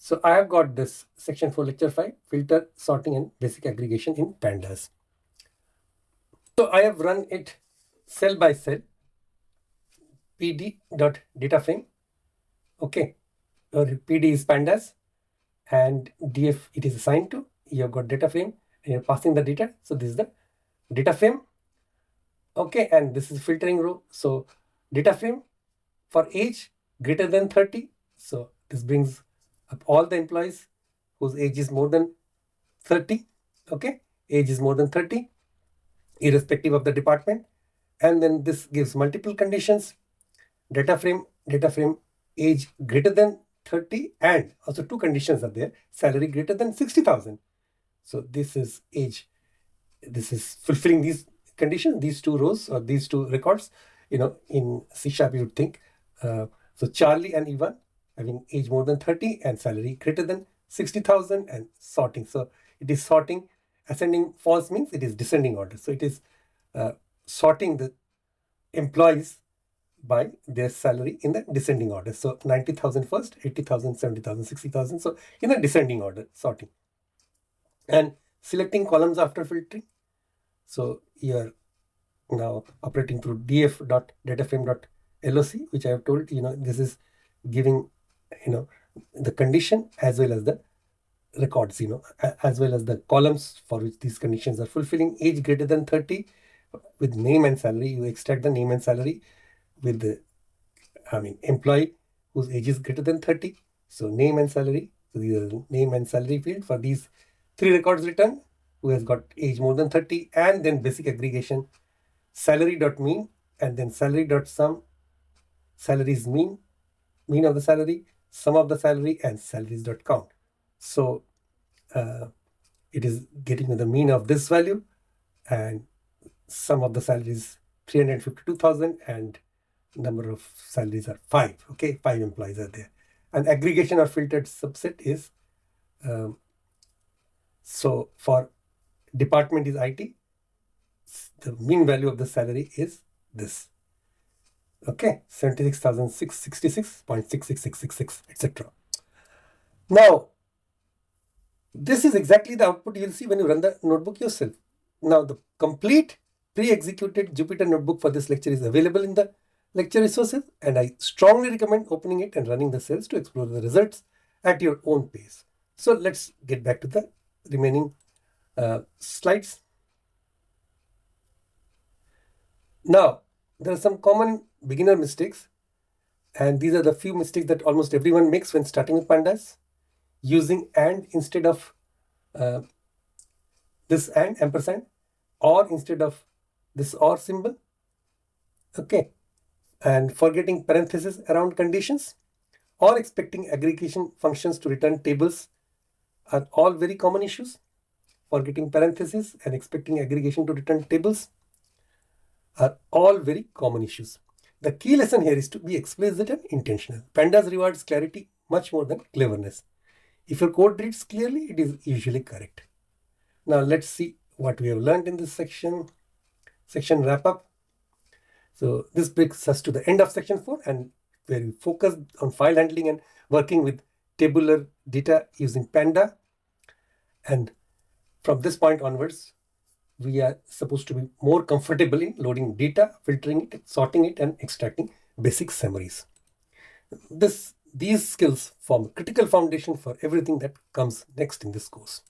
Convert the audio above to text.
So I have got this section 4 lecture 5, filter, sorting and basic aggregation in Pandas. So I have run it cell by cell, pd.dataframe. Okay, or pd is Pandas and df it is assigned to. You have got data frame and you're passing the data. So this is the data frame. Okay, and this is filtering row. So data frame for age greater than 30. So this brings up all the employees whose age is more than 30. Okay, age is more than 30, irrespective of the department. And then this gives multiple conditions. Data frame age greater than 30, and also two conditions are there: salary greater than 60,000. So this is age. This is fulfilling these conditions, these two rows or these two records. In C# you would think. So Charlie and Ivan having age more than 30 and salary greater than 60,000 and sorting. So it is sorting. Ascending false means it is descending order. So it is sorting the employees by their salary in the descending order. So 90,000 first, 80,000, 70,000, 60,000. So in a descending order sorting. And selecting columns after filtering. So you are now operating through df.dataframe.loc, which I have told, this is giving, the condition as well as the records, as well as the columns for which these conditions are fulfilling. Age greater than 30 with name and salary. You extract the name and salary with the, employee whose age is greater than 30. So name and salary. So these are the name and salary field for these three records written, who has got age more than 30, and then basic aggregation, salary.mean, and then salary.sum, salary is mean of the salary, sum of the salary, and salaries.count. So it is getting the mean of this value, and sum of the salaries 352,000, and number of salaries are 5. Okay, 5 employees are there. And aggregation or filtered subset is so for department is IT, the mean value of the salary is this. Okay, 76,666.66666, etc. Now, this is exactly the output you will see when you run the notebook yourself. Now, the complete pre-executed Jupyter notebook for this lecture is available in the lecture resources, and I strongly recommend opening it and running the cells to explore the results at your own pace. So let's get back to the remaining slides. Now, there are some common beginner mistakes, and these are the few mistakes that almost everyone makes when starting with Pandas. Using and instead of this and ampersand, or instead of this or symbol. Okay, and forgetting parentheses around conditions, or expecting aggregation functions to return tables are all very common issues. Forgetting parentheses and expecting aggregation to return tables are all very common issues. The key lesson here is to be explicit and intentional. Pandas rewards clarity much more than cleverness. If your code reads clearly, it is usually correct. Now let's see what we have learned in this section wrap up. So this brings us to the end of section 4, and where we focus on file handling and working with tabular data using Panda. And from this point onwards, we are supposed to be more comfortable in loading data, filtering it, sorting it, and extracting basic summaries. These skills form a critical foundation for everything that comes next in this course.